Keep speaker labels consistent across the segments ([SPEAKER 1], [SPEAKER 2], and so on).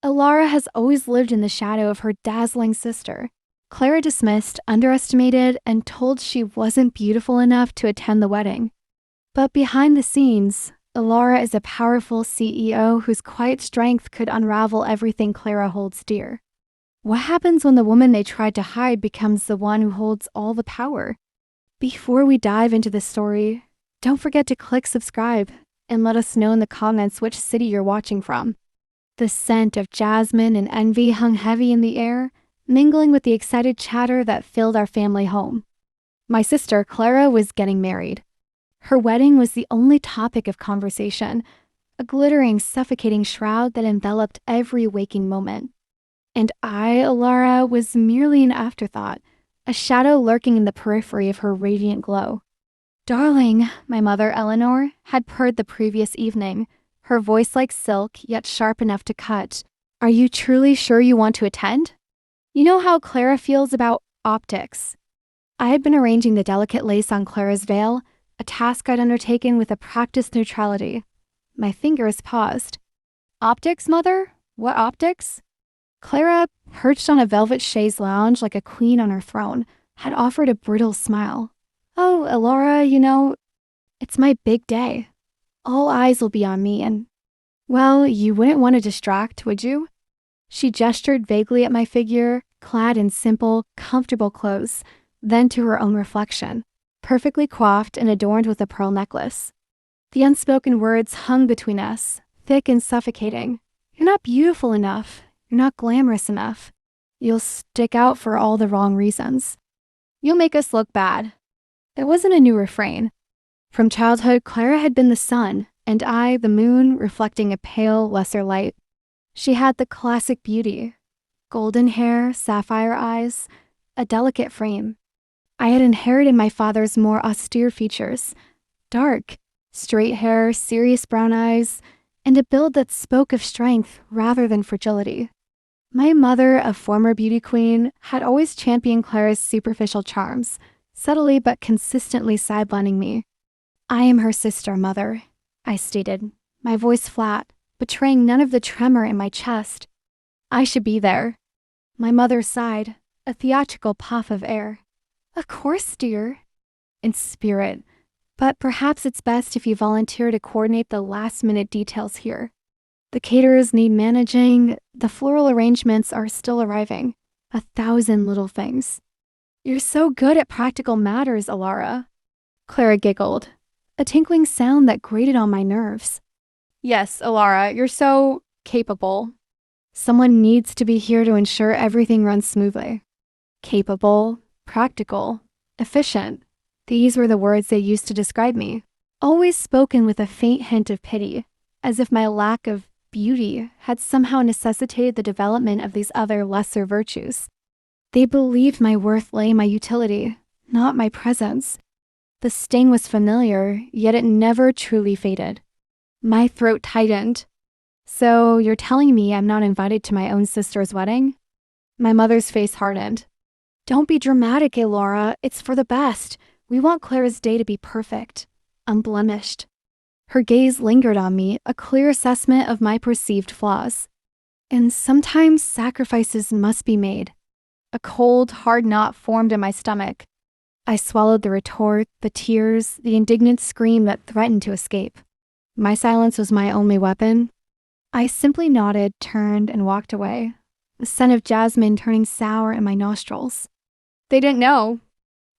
[SPEAKER 1] Alara has always lived in the shadow of her dazzling sister. Clara dismissed, underestimated, and told she wasn't beautiful enough to attend the wedding. But behind the scenes, Alara is a powerful CEO whose quiet strength could unravel everything Clara holds dear. What happens when the woman they tried to hide becomes the one who holds all the power? Before we dive into the story, don't forget to click subscribe and let us know in the comments which city you're watching from. The scent of jasmine and envy hung heavy in the air, mingling with the excited chatter that filled our family home. My sister, Clara, was getting married. Her wedding was the only topic of conversation, a glittering, suffocating shroud that enveloped every waking moment. And I, Alara, was merely an afterthought, a shadow lurking in the periphery of her radiant glow. "Darling," my mother, Eleanor, had purred the previous evening, her voice like silk, yet sharp enough to cut. "Are you truly sure you want to attend?" You know how Clara feels about optics. I had been arranging the delicate lace on Clara's veil, a task I'd undertaken with a practiced neutrality. My fingers paused. "Optics, Mother? What optics?" Clara, perched on a velvet chaise lounge like a queen on her throne, had offered a brittle smile. "Oh, Elora, it's my big day. All eyes will be on me and, well, you wouldn't want to distract, would you?" She gestured vaguely at my figure, clad in simple, comfortable clothes, then to her own reflection, perfectly coiffed and adorned with a pearl necklace. The unspoken words hung between us, thick and suffocating. "You're not beautiful enough. You're not glamorous enough. You'll stick out for all the wrong reasons. You'll make us look bad." It wasn't a new refrain. From childhood, Clara had been the sun, and I, the moon, reflecting a pale, lesser light. She had the classic beauty: golden hair, sapphire eyes, a delicate frame. I had inherited my father's more austere features: dark, straight hair, serious brown eyes, and a build that spoke of strength rather than fragility. My mother, a former beauty queen, had always championed Clara's superficial charms, subtly but consistently sidelining me. "I am her sister, Mother," I stated, my voice flat, betraying none of the tremor in my chest. "I should be there." My mother sighed, a theatrical puff of air. "Of course, dear." "In spirit, but perhaps it's best if you volunteer to coordinate the last-minute details here. The caterers need managing, the floral arrangements are still arriving, 1,000 little things." "You're so good at practical matters, Alara." Clara giggled, a tinkling sound that grated on my nerves. "Yes, Alara, you're so capable. Someone needs to be here to ensure everything runs smoothly." Capable, practical, efficient. These were the words they used to describe me, always spoken with a faint hint of pity, as if my lack of beauty had somehow necessitated the development of these other lesser virtues. They believed my worth lay in my utility, not my presence. The sting was familiar, yet it never truly faded. My throat tightened. "So you're telling me I'm not invited to my own sister's wedding?" My mother's face hardened. "Don't be dramatic, Elora. It's for the best. We want Clara's day to be perfect, unblemished." Her gaze lingered on me, a clear assessment of my perceived flaws. "And sometimes sacrifices must be made." A cold, hard knot formed in my stomach. I swallowed the retort, the tears, the indignant scream that threatened to escape. My silence was my only weapon. I simply nodded, turned, and walked away, the scent of jasmine turning sour in my nostrils. They didn't know.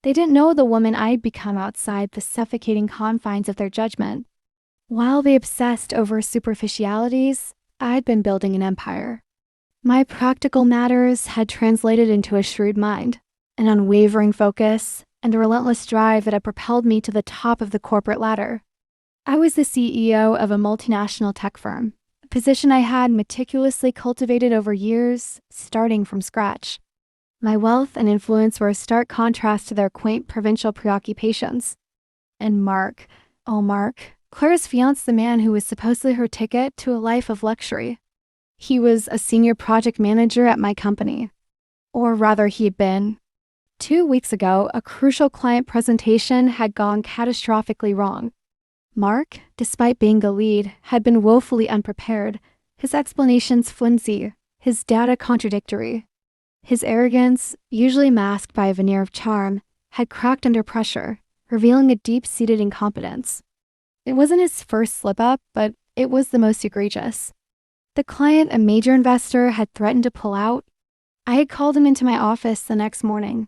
[SPEAKER 1] They didn't know the woman I'd become outside the suffocating confines of their judgment. While they obsessed over superficialities, I'd been building an empire. My practical matters had translated into a shrewd mind, an unwavering focus, and a relentless drive that had propelled me to the top of the corporate ladder. I was the CEO of a multinational tech firm, a position I had meticulously cultivated over years, starting from scratch. My wealth and influence were a stark contrast to their quaint provincial preoccupations. And Mark, oh Mark, Clara's fiancé, the man who was supposedly her ticket to a life of luxury. He was a senior project manager at my company. Or rather, he had been. 2 weeks ago, a crucial client presentation had gone catastrophically wrong. Mark, despite being the lead, had been woefully unprepared, His explanations flimsy, his data contradictory. His arrogance, usually masked by a veneer of charm, had cracked under pressure, revealing a deep-seated incompetence. It wasn't his first slip-up, but it was the most egregious. The client, a major investor, had threatened to pull out. I had called him into my office the next morning.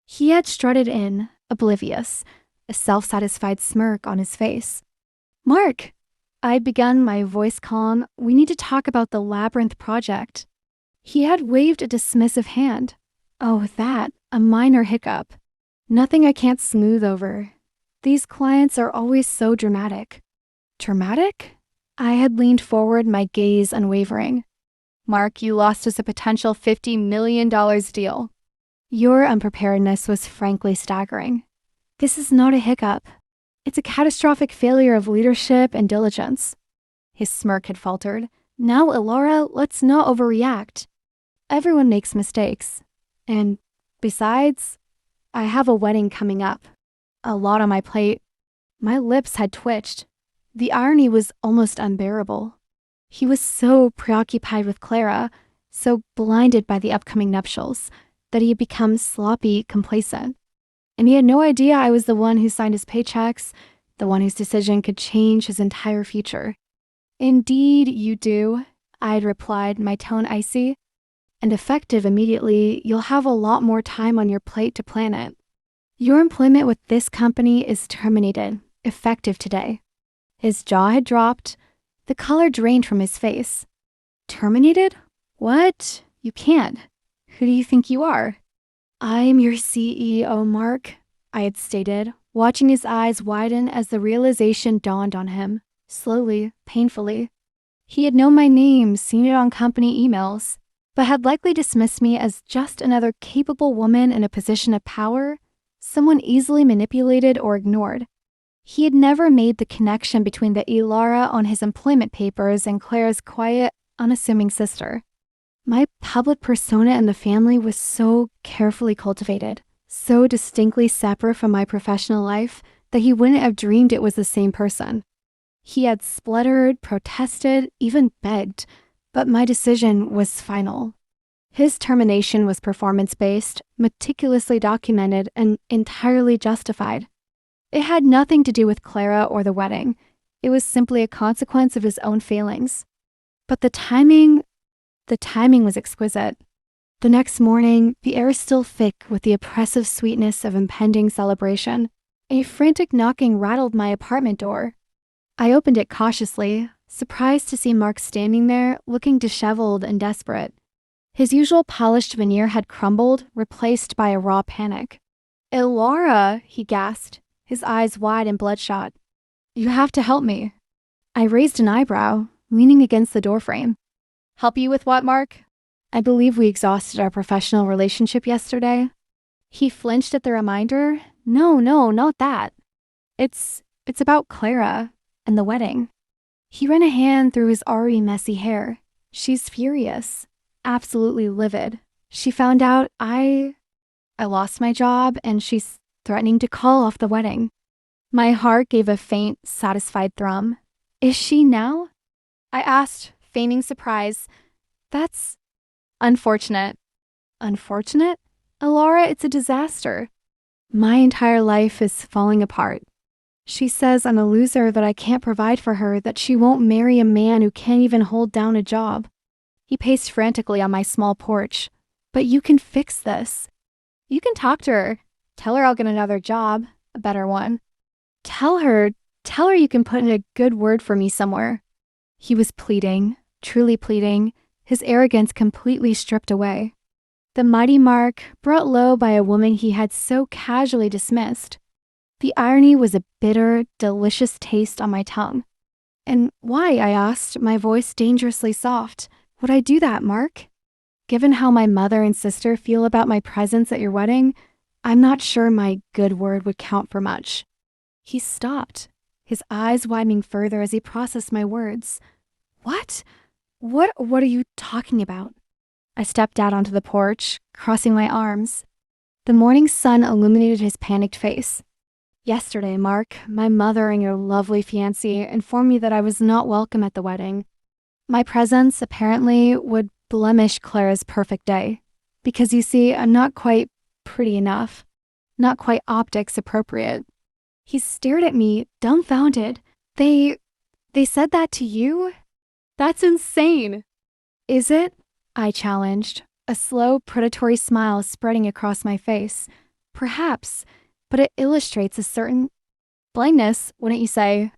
[SPEAKER 1] He had strutted in, oblivious, a self-satisfied smirk on his face. "Mark," I'd begun, my voice calm, "we need to talk about the Labyrinth project." He had waved a dismissive hand. Oh, that, a minor hiccup. Nothing I can't smooth over. These clients are always so dramatic. Dramatic? I had leaned forward, my gaze unwavering. "Mark, you lost us a potential $50 million deal." Your unpreparedness was frankly staggering. This is not a hiccup. It's a catastrophic failure of leadership and diligence. His smirk had faltered. "Now, Elora, let's not overreact. Everyone makes mistakes. And besides, I have a wedding coming up. A lot on my plate." My lips had twitched. The irony was almost unbearable. He was so preoccupied with Clara, so blinded by the upcoming nuptials, that he had become sloppy, complacent. And he had no idea I was the one who signed his paychecks, the one whose decision could change his entire future. "Indeed, you do," I had replied, my tone icy. "And effective immediately, you'll have a lot more time on your plate to plan it. Your employment with this company is terminated, effective today." His jaw had dropped. The color drained from his face. "Terminated? What? You can't. Who do you think you are?" "I'm your CEO, Mark," I had stated, watching his eyes widen as the realization dawned on him, slowly, painfully. He had known my name, seen it on company emails, but had likely dismissed me as just another capable woman in a position of power, someone easily manipulated or ignored. He had never made the connection between the Elara on his employment papers and Clara's quiet, unassuming sister. My public persona in the family was so carefully cultivated, so distinctly separate from my professional life, that he wouldn't have dreamed it was the same person. He had spluttered, protested, even begged, but my decision was final. His termination was performance-based, meticulously documented, and entirely justified. It had nothing to do with Clara or the wedding. It was simply a consequence of his own failings. But the timing was exquisite. The next morning, the air still thick with the oppressive sweetness of impending celebration. A frantic knocking rattled my apartment door. I opened it cautiously, surprised to see Mark standing there, looking disheveled and desperate. His usual polished veneer had crumbled, replaced by a raw panic. "Elora," he gasped, his eyes wide and bloodshot. "You have to help me." I raised an eyebrow, leaning against the doorframe. "Help you with what, Mark?" "I believe we exhausted our professional relationship yesterday." He flinched at the reminder. No, not that. It's about Clara and the wedding." He ran a hand through his already messy hair. "She's furious, absolutely livid. She found out I lost my job, and she's threatening to call off the wedding." My heart gave a faint, satisfied thrum. "Is she now?" I asked, feigning surprise. "That's unfortunate." "Unfortunate? Elora, it's a disaster. My entire life is falling apart. She says I'm a loser, that I can't provide for her, that she won't marry a man who can't even hold down a job." He paced frantically on my small porch. "But you can fix this. You can talk to her. Tell her I'll get another job, a better one. Tell her you can put in a good word for me somewhere." He was pleading, truly pleading, his arrogance completely stripped away. The mighty Mark, brought low by a woman he had so casually dismissed. The irony was a bitter, delicious taste on my tongue. "And why?" I asked, my voice dangerously soft. "Would I do that, Mark? Given how my mother and sister feel about my presence at your wedding, I'm not sure my good word would count for much." He stopped, his eyes widening further as he processed my words. What are you talking about?" I stepped out onto the porch, crossing my arms. The morning sun illuminated his panicked face. "Yesterday, Mark, my mother and your lovely fiancé informed me that I was not welcome at the wedding. My presence apparently would blemish Clara's perfect day. Because you see, I'm not quite pretty enough, not quite optics appropriate. He stared at me, dumbfounded. They said that to you? That's insane. Is it? I challenged, a slow, predatory smile spreading across my face. Perhaps, but it illustrates a certain blindness, wouldn't you say?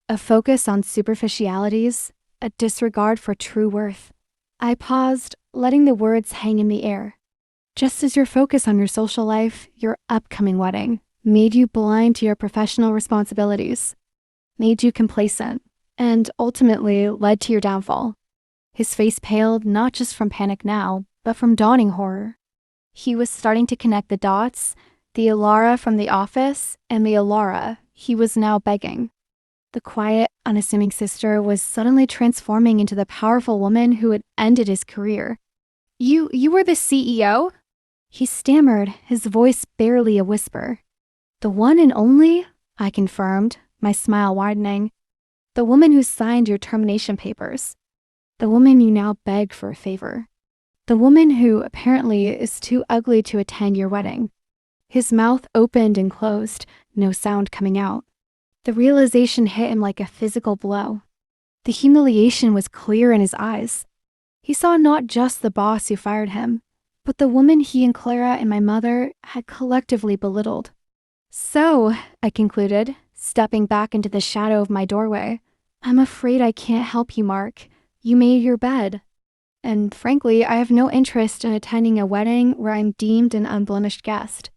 [SPEAKER 1] A focus on superficialities, a disregard for true worth. I paused, letting the words hang in the air. Just as your focus on your social life, your upcoming wedding, made you blind to your professional responsibilities, made you complacent, and ultimately led to your downfall. His face paled not just from panic now, but from dawning horror. He was starting to connect the dots, the Alara from the office and the Alara he was now begging. The quiet, unassuming sister was suddenly transforming into the powerful woman who had ended his career. You were the CEO? He stammered, his voice barely a whisper. The one and only? I confirmed, my smile widening. The woman who signed your termination papers. The woman you now beg for a favor. The woman who apparently is too ugly to attend your wedding. His mouth opened and closed, no sound coming out. The realization hit him like a physical blow. The humiliation was clear in his eyes. He saw not just the boss who fired him, but the woman he and Clara and my mother had collectively belittled. So, I concluded, stepping back into the shadow of my doorway, I'm afraid I can't help you, Mark. You made your bed. And frankly, I have no interest in attending a wedding where I'm deemed an unblemished guest.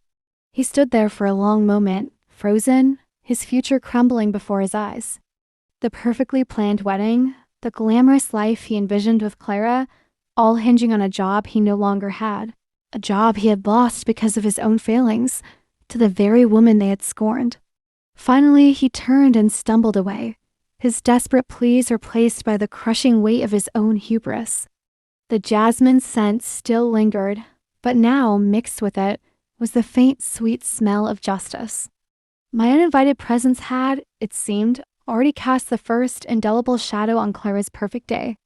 [SPEAKER 1] He stood there for a long moment, frozen, his future crumbling before his eyes. The perfectly planned wedding, the glamorous life he envisioned with Clara, all hinging on a job he no longer had, a job he had lost because of his own failings, to the very woman they had scorned. Finally, he turned and stumbled away, his desperate pleas replaced by the crushing weight of his own hubris. The jasmine scent still lingered, but now, mixed with it, was the faint, sweet smell of justice. My uninvited presence had, it seemed, already cast the first indelible shadow on Clara's perfect day.